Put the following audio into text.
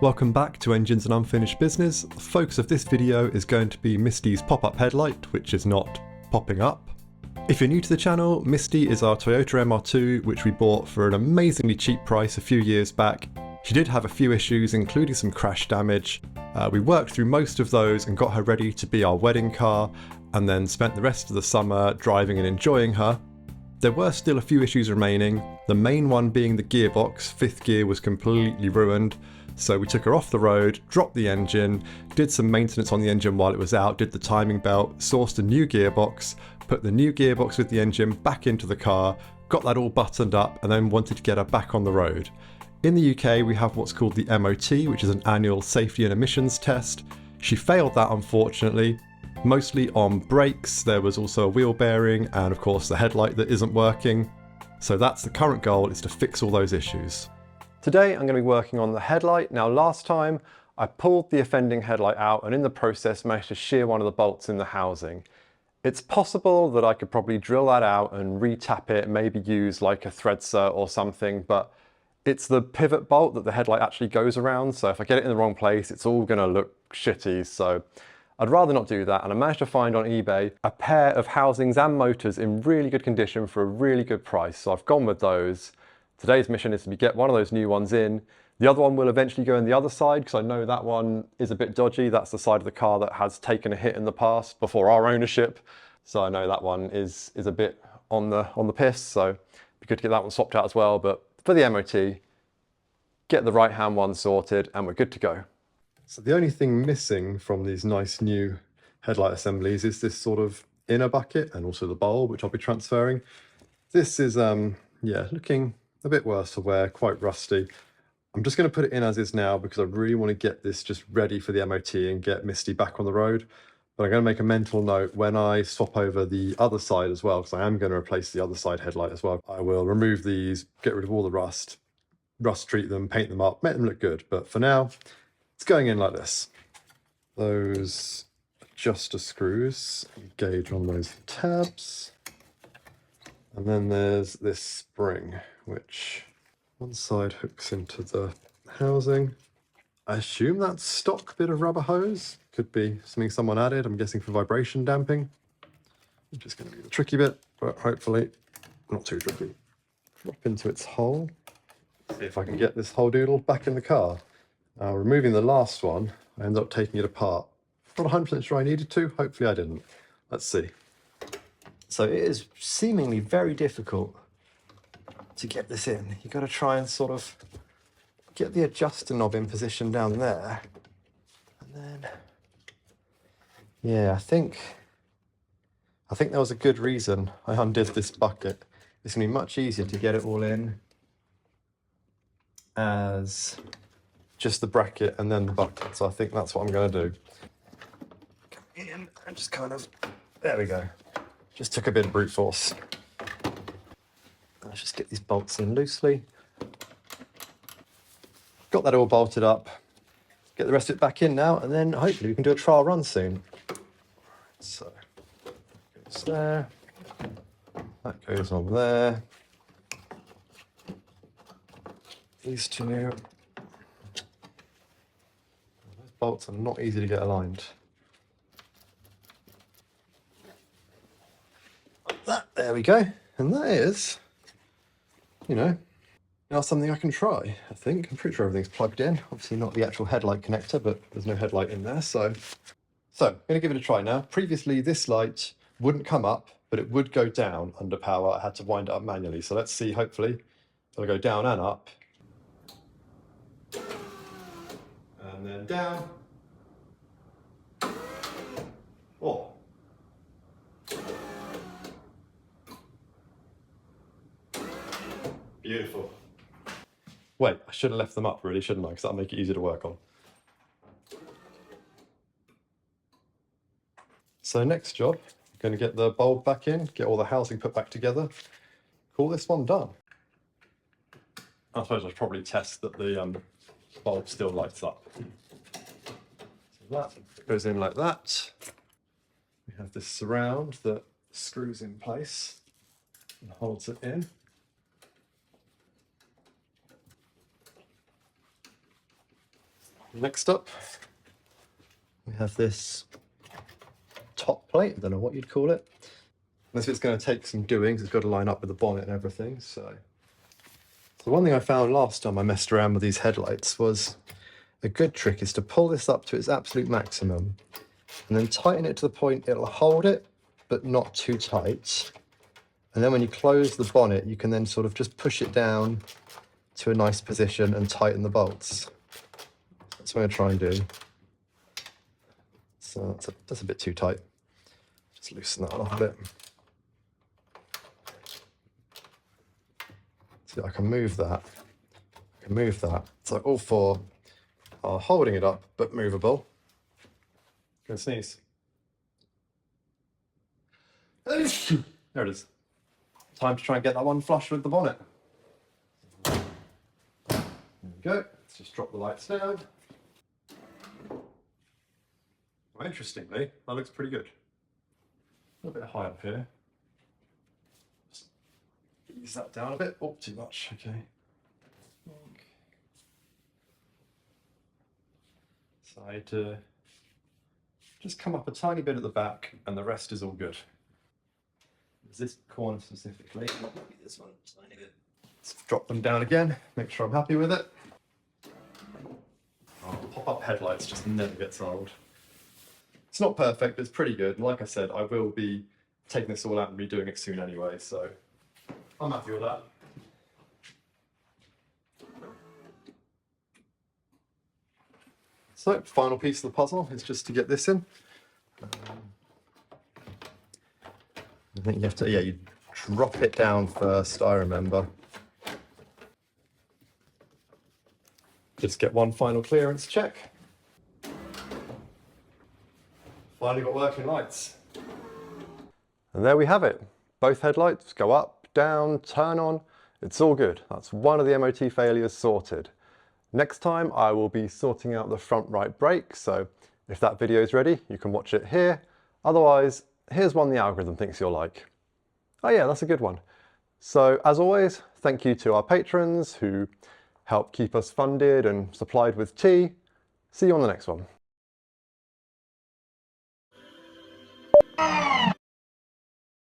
Welcome back to Engines and Unfinished Business. The focus of this video is going to be Misty's pop-up headlight, which is not popping up. If you're new to the channel, Misty is our Toyota MR2, which we bought for an amazingly cheap price a few years back. She did have a few issues, including some crash damage. We worked through most of those and got her ready to be our wedding car, and then spent the rest of the summer driving and enjoying her. There were still a few issues remaining, the main one being the gearbox. Fifth gear was completely ruined. So we took her off the road, dropped the engine, did some maintenance on the engine while it was out, did the timing belt, sourced a new gearbox, put the new gearbox with the engine back into the car, got that all buttoned up, and then wanted to get her back on the road. In the UK, we have what's called the MOT, which is an annual safety and emissions test. She failed that, unfortunately, mostly on brakes. There was also a wheel bearing and of course the headlight that isn't working. So that's the current goal, is to fix all those issues. Today I'm going to be working on the headlight. Now last time I pulled the offending headlight out and in the process managed to shear one of the bolts in the housing. It's possible that I could probably drill that out and re-tap it, maybe use like a thread set or something, but it's the pivot bolt that the headlight actually goes around, so if I get it in the wrong place it's all going to look shitty, so I'd rather not do that. And I managed to find on eBay a pair of housings and motors in really good condition for a really good price, so I've gone with those. Today's mission is to get one of those new ones in. The other one will eventually go in the other side because I know that one is a bit dodgy. That's the side of the car that has taken a hit in the past before our ownership. So I know that one is a bit on the piss, so it'd be good to get that one swapped out as well. But for the MOT, get the right hand one sorted and we're good to go. So the only thing missing from these nice new headlight assemblies is this sort of inner bucket and also the bowl, which I'll be transferring. This is, yeah, looking a bit worse for wear, quite rusty. I'm just going to put it in as is now because I really want to get this just ready for the MOT and get Misty back on the road. But I'm going to make a mental note when I swap over the other side as well, because I am going to replace the other side headlight as well. I will remove these, get rid of all the rust treat them, paint them up, make them look good. But for now, it's going in like this. Those adjuster screws, gauge on those tabs. And then there's this spring, which one side hooks into the housing. I assume that's stock bit of rubber hose. Could be something someone added, I'm guessing for vibration damping. Which is going to be the tricky bit, but hopefully not too tricky. Drop into its hole. See if I can get this whole doodle back in the car. Now, removing the last one, I ended up taking it apart. Not 100% sure I needed to, hopefully I didn't. Let's see. So it is seemingly very difficult to get this in. You've got to try and sort of get the adjuster knob in position down there. And then, yeah, I think there was a good reason I undid this bucket. It's going to be much easier to get it all in as just the bracket and then the bucket. So I think that's what I'm going to do. Come in and just kind of, there we go. Just took a bit of brute force. Let's just get these bolts in loosely. Got that all bolted up. Get the rest of it back in now, and then hopefully we can do a trial run soon. So, goes there. That goes on there. These two. Those bolts are not easy to get aligned. There we go, and that is, you know, now something I can try, I think. I'm pretty sure everything's plugged in. Obviously not the actual headlight connector, but there's no headlight in there, so I'm going to give it a try now. Previously, this light wouldn't come up, but it would go down under power. I had to wind it up manually, so let's see, hopefully, it'll go down and up. And then down. Oh. Beautiful. Wait, I should have left them up really, shouldn't I? Because that'll make it easier to work on. So next job, I'm going to get the bulb back in, get all the housing put back together, call this one done. I suppose I'll probably test that the bulb still lights up. So that goes in like that. We have this surround that screws in place and holds it in. Next up, we have this top plate. I don't know what you'd call it. This bit's going to take some doing, 'cause it's got to line up with the bonnet and everything. So one thing I found last time I messed around with these headlights was a good trick is to pull this up to its absolute maximum and then tighten it to the point it'll hold it, but not too tight. And then when you close the bonnet, you can then sort of just push it down to a nice position and tighten the bolts. That's what I'm going to try and do. So that's a bit too tight. Just loosen that off a bit. See, I can move that. I can move that. So all four are holding it up, but movable. Go sneeze. There it is. Time to try and get that one flush with the bonnet. There we go. Let's just drop the lights down. Well, interestingly, that looks pretty good. A little bit high up here. Just ease that down a bit. Oh, too much. Okay. So I had to just come up a tiny bit at the back, and the rest is all good. There's this corner specifically. Maybe this one a tiny bit. Let's drop them down again. Make sure I'm happy with it. Oh, pop-up headlights just never gets old. It's not perfect, but it's pretty good. And like I said, I will be taking this all out and redoing it soon anyway, so I'm happy with that. So, final piece of the puzzle is just to get this in. I think you have to, yeah, you drop it down first, I remember. Just get one final clearance check. Finally got working lights. And there we have it. Both headlights go up, down, turn on. It's all good. That's one of the MOT failures sorted. Next time I will be sorting out the front right brake, so if that video is ready, you can watch it here. Otherwise, here's one the algorithm thinks you'll like. Oh yeah, that's a good one. So as always, thank you to our patrons who help keep us funded and supplied with tea. See you on the next one.